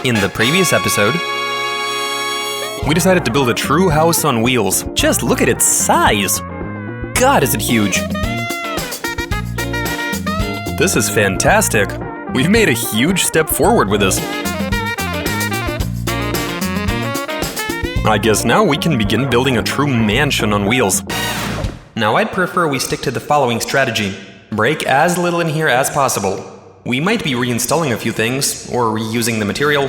In the previous episode, we decided to build a true house on wheels. Just look at its size! God, is it huge! This is fantastic! We've made a huge step forward with this. I guess now we can begin building a true mansion on wheels. Now I'd prefer we stick to the following strategy. Break as little in here as possible. We might be reinstalling a few things, or reusing the material.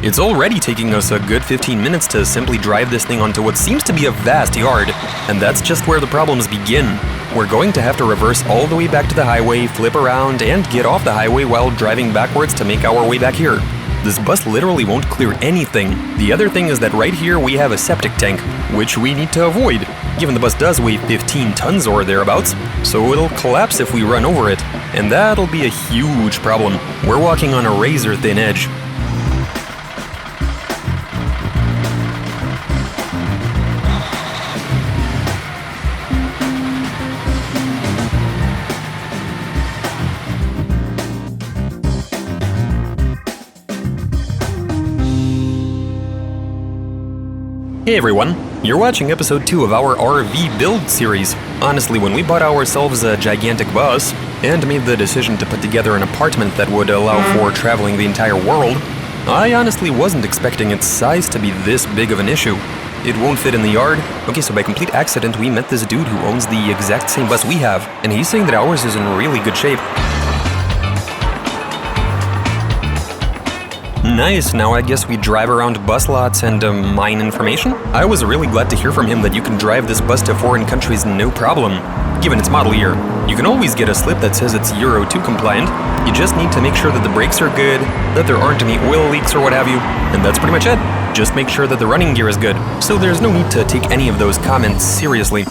It's already taking us a good 15 minutes to simply drive this thing onto what seems to be a vast yard, and that's just where the problems begin. We're going to have to reverse all the way back to the highway, flip around, and get off the highway while driving backwards to make our way back here. This bus literally won't clear anything. The other thing is that right here we have a septic tank, which we need to avoid, given the bus does weigh 15 tons or thereabouts, so it'll collapse if we run over it, and that'll be a huge problem. We're walking on a razor-thin edge. Hey everyone, you're watching episode 2 of our RV build series. Honestly, when we bought ourselves a gigantic bus and made the decision to put together an apartment that would allow for traveling the entire world, I honestly wasn't expecting its size to be this big of an issue. It won't fit in the yard. Okay, so by complete accident we met this dude who owns the exact same bus we have, and he's saying that ours is in really good shape. Nice, now I guess we drive around bus lots and mine information? I was really glad to hear from him that you can drive this bus to foreign countries no problem, given its model year. You can always get a slip that says it's Euro 2 compliant. You just need to make sure that the brakes are good, that there aren't any oil leaks or what have you, and that's pretty much it. Just make sure that the running gear is good, so there's no need to take any of those comments seriously.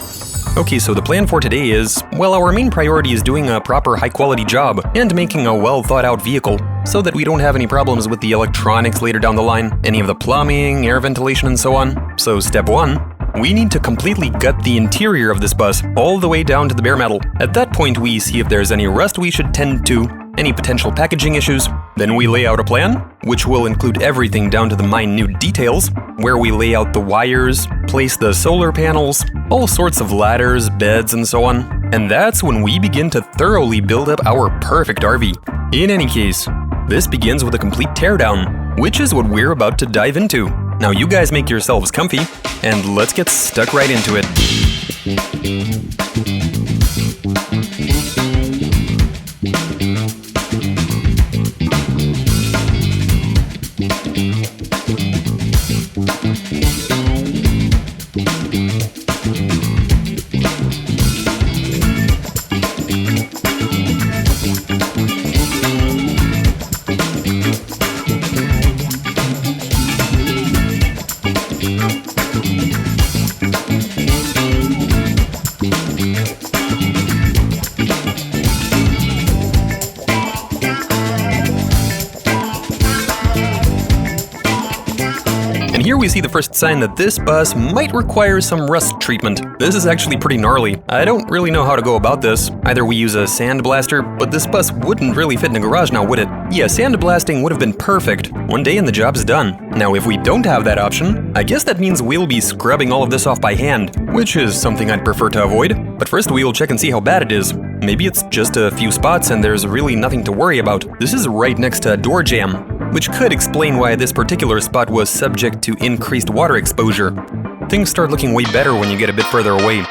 Okay, so the plan for today is, well, our main priority is doing a proper high-quality job and making a well-thought-out vehicle, so that we don't have any problems with the electronics later down the line, any of the plumbing, air ventilation, and so on. So step 1, we need to completely gut the interior of this bus, all the way down to the bare metal. At that point, we see if there's any rust we should tend to, any potential packaging issues. Then we lay out a plan, which will include everything down to the minute details, where we lay out the wires, place the solar panels, all sorts of ladders, beds, and so on. And that's when we begin to thoroughly build up our perfect RV. In any case, this begins with a complete teardown, which is what we're about to dive into. Now you guys make yourselves comfy, and let's get stuck right into it. Here we see the first sign that this bus might require some rust treatment. This is actually pretty gnarly. I don't really know how to go about this. Either we use a sandblaster, but this bus wouldn't really fit in a garage now, would it? Yeah, sandblasting would have been perfect. One day and the job's done. Now if we don't have that option, I guess that means we'll be scrubbing all of this off by hand, which is something I'd prefer to avoid. But first we'll check and see how bad it is. Maybe it's just a few spots and there's really nothing to worry about. This is right next to a door jamb, which could explain why this particular spot was subject to increased water exposure. Things start looking way better when you get a bit further away.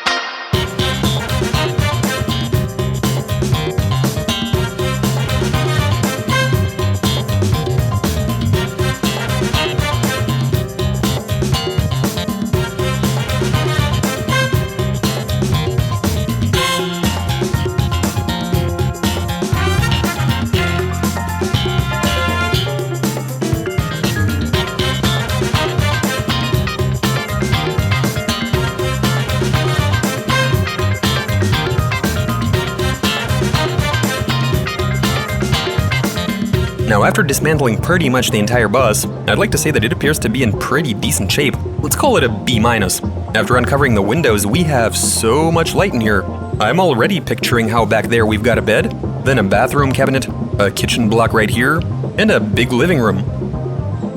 Now, after dismantling pretty much the entire bus, I'd like to say that it appears to be in pretty decent shape. Let's call it a B-. After uncovering the windows, we have so much light in here. I'm already picturing how back there we've got a bed, then a bathroom cabinet, a kitchen block right here, and a big living room.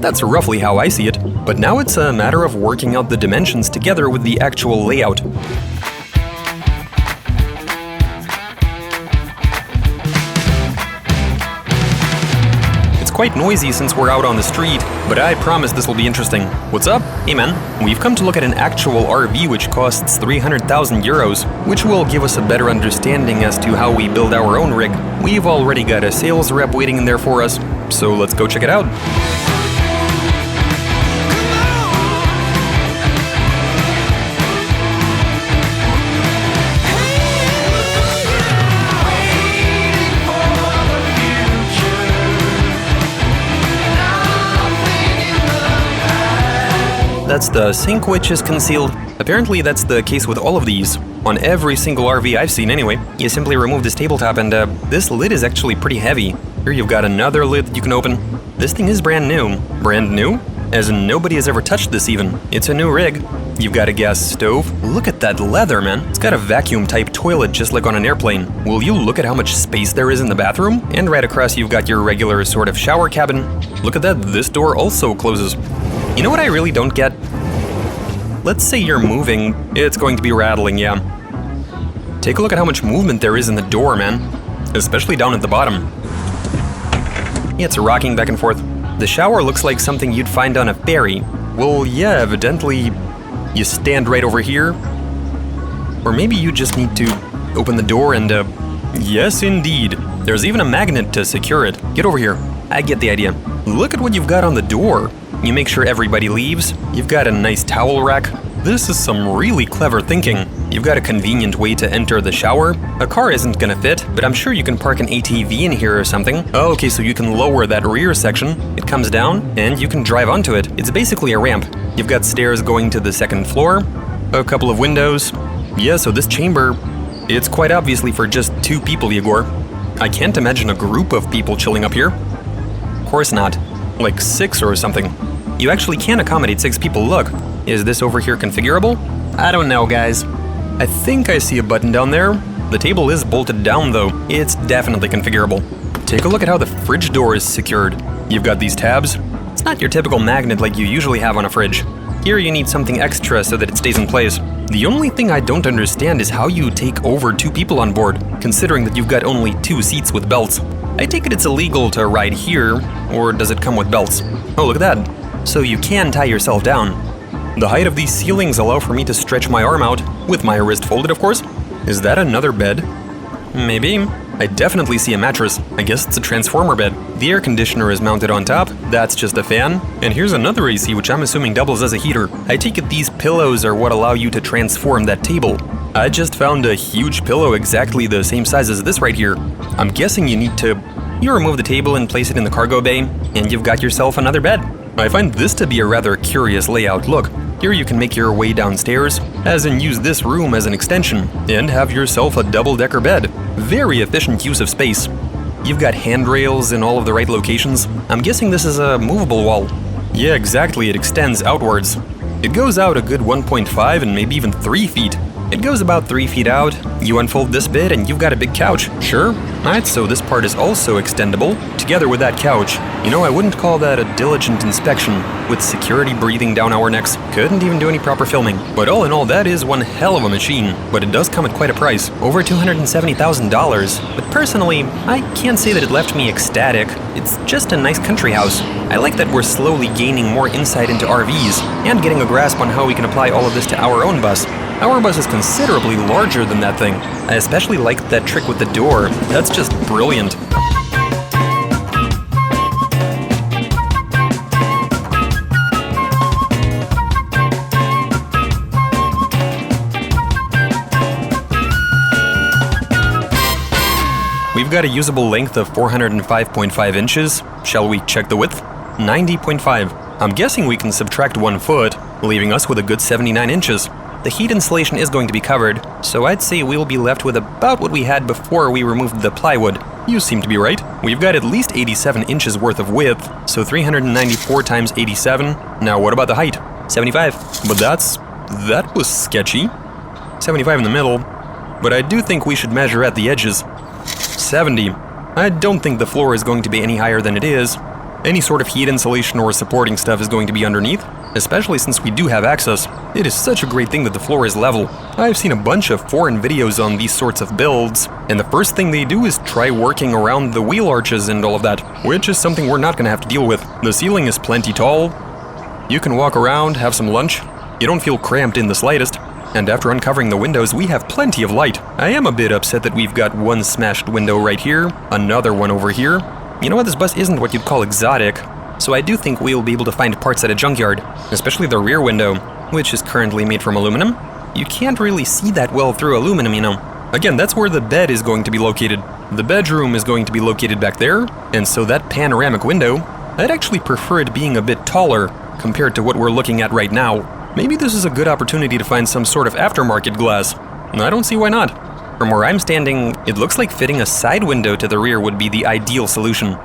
That's roughly how I see it, but now it's a matter of working out the dimensions together with the actual layout. Quite noisy since we're out on the street, but I promise this will be interesting. What's up? Hey man, we've come to look at an actual RV which costs 300,000 euros, which will give us a better understanding as to how we build our own rig. We've already got a sales rep waiting in there for us, so let's go check it out. That's the sink which is concealed. Apparently that's the case with all of these. On every single RV I've seen anyway. You simply remove this tabletop and this lid is actually pretty heavy. Here you've got another lid that you can open. This thing is brand new. Brand new? As in nobody has ever touched this even. It's a new rig. You've got a gas stove. Look at that leather, man. It's got a vacuum-type toilet just like on an airplane. Will you look at how much space there is in the bathroom? And right across you've got your regular sort of shower cabin. Look at that, this door also closes. You know what I really don't get? Let's say you're moving, it's going to be rattling, yeah. Take a look at how much movement there is in the door, man. Especially down at the bottom. Yeah, it's rocking back and forth. The shower looks like something you'd find on a ferry. Well, yeah, evidently you stand right over here. Or maybe you just need to open the door and, yes indeed. There's even a magnet to secure it. Get over here. I get the idea. Look at what you've got on the door. You make sure everybody leaves. You've got a nice towel rack. This is some really clever thinking. You've got a convenient way to enter the shower. A car isn't gonna fit, but I'm sure you can park an ATV in here or something. Oh, okay, so you can lower that rear section. It comes down, and you can drive onto it. It's basically a ramp. You've got stairs going to the second floor, a couple of windows. Yeah, so this chamber, it's quite obviously for just 2 people, Yegor. I can't imagine a group of people chilling up here. Of course not. Like 6 or something. You actually can accommodate 6 people. Look, is this over here configurable? I don't know, guys. I think I see a button down there. The table is bolted down though. It's definitely configurable. Take a look at how the fridge door is secured. You've got these tabs. It's not your typical magnet like you usually have on a fridge. Here you need something extra so that it stays in place. The only thing I don't understand is how you take over 2 people on board, considering that you've got only 2 seats with belts. I take it it's illegal to ride here, or does it come with belts? Oh, look at that. So you can tie yourself down. The height of these ceilings allow for me to stretch my arm out, with my wrist folded of course. Is that another bed? Maybe. I definitely see a mattress. I guess it's a transformer bed. The air conditioner is mounted on top, that's just a fan. And here's another AC which I'm assuming doubles as a heater. I take it these pillows are what allow you to transform that table. I just found a huge pillow exactly the same size as this right here. I'm guessing you remove the table and place it in the cargo bay, and you've got yourself another bed. I find this to be a rather curious layout. Look, here you can make your way downstairs, as in use this room as an extension, and have yourself a double-decker bed. Very efficient use of space. You've got handrails in all of the right locations. I'm guessing this is a movable wall. Yeah, exactly, it extends outwards. It goes out a good 1.5 and maybe even 3 feet. It goes about 3 feet out, you unfold this bit and you've got a big couch. Sure. Alright, so this part is also extendable, together with that couch. You know, I wouldn't call that a diligent inspection, with security breathing down our necks. Couldn't even do any proper filming. But all in all, that is one hell of a machine. But it does come at quite a price, over $270,000. But personally, I can't say that it left me ecstatic. It's just a nice country house. I like that we're slowly gaining more insight into RVs, and getting a grasp on how we can apply all of this to our own bus. Our bus is considerably larger than that thing. I especially like that trick with the door. That's just brilliant. We've got a usable length of 405.5 inches. Shall we check the width? 90.5. I'm guessing we can subtract 1 foot, leaving us with a good 79 inches. The heat insulation is going to be covered, so I'd say we will be left with about what we had before we removed the plywood. You seem to be right. We've got at least 87 inches worth of width, so 394 times 87. Now what about the height? 75. But that was sketchy. 75 in the middle. But I do think we should measure at the edges. 70. I don't think the floor is going to be any higher than it is. Any sort of heat insulation or supporting stuff is going to be underneath, especially since we do have access. It is such a great thing that the floor is level. I've seen a bunch of foreign videos on these sorts of builds, and the first thing they do is try working around the wheel arches and all of that, which is something we're not going to have to deal with. The ceiling is plenty tall. You can walk around, have some lunch. You don't feel cramped in the slightest. And after uncovering the windows, we have plenty of light. I am a bit upset that we've got one smashed window right here, another one over here. You know what, this bus isn't what you'd call exotic, so I do think we'll be able to find parts at a junkyard, especially the rear window, which is currently made from aluminum. You can't really see that well through aluminum, you know. Again, that's where the bed is going to be located. The bedroom is going to be located back there, and so that panoramic window, I'd actually prefer it being a bit taller compared to what we're looking at right now. Maybe this is a good opportunity to find some sort of aftermarket glass. I don't see why not. From where I'm standing, it looks like fitting a side window to the rear would be the ideal solution.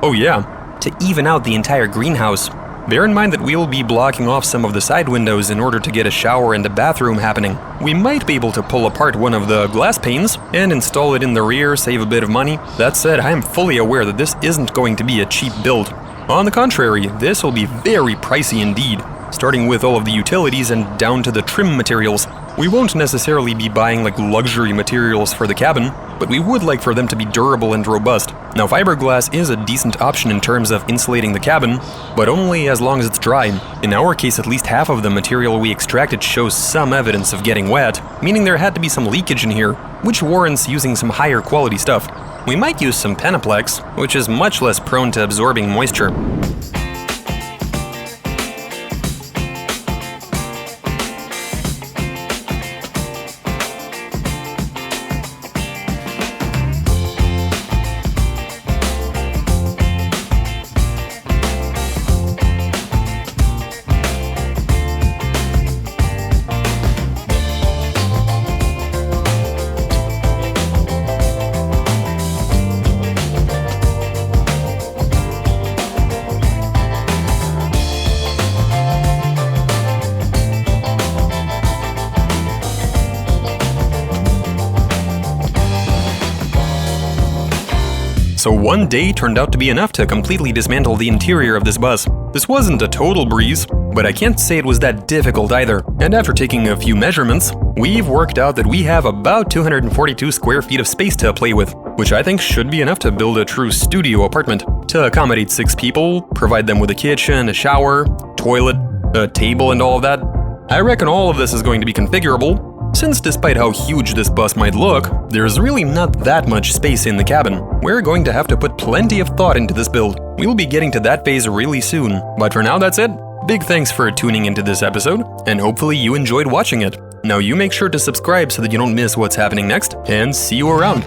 Oh yeah, to even out the entire greenhouse. Bear in mind that we'll be blocking off some of the side windows in order to get a shower and a bathroom happening. We might be able to pull apart one of the glass panes and install it in the rear, save a bit of money. That said, I am fully aware that this isn't going to be a cheap build. On the contrary, this will be very pricey indeed, starting with all of the utilities and down to the trim materials. We won't necessarily be buying like luxury materials for the cabin, but we would like for them to be durable and robust. Now, fiberglass is a decent option in terms of insulating the cabin, but only as long as it's dry. In our case, at least half of the material we extracted shows some evidence of getting wet, meaning there had to be some leakage in here, which warrants using some higher quality stuff. We might use some Penaplex, which is much less prone to absorbing moisture. So one day turned out to be enough to completely dismantle the interior of this bus. This wasn't a total breeze, but I can't say it was that difficult either. And after taking a few measurements, we've worked out that we have about 242 square feet of space to play with, which I think should be enough to build a true studio apartment. To accommodate 6 people, provide them with a kitchen, a shower, toilet, a table and all of that. I reckon all of this is going to be configurable, since despite how huge this bus might look, there's really not that much space in the cabin. We're going to have to put plenty of thought into this build. We'll be getting to that phase really soon. But for now, that's it. Big thanks for tuning into this episode, and hopefully you enjoyed watching it. Now you make sure to subscribe so that you don't miss what's happening next, and see you around.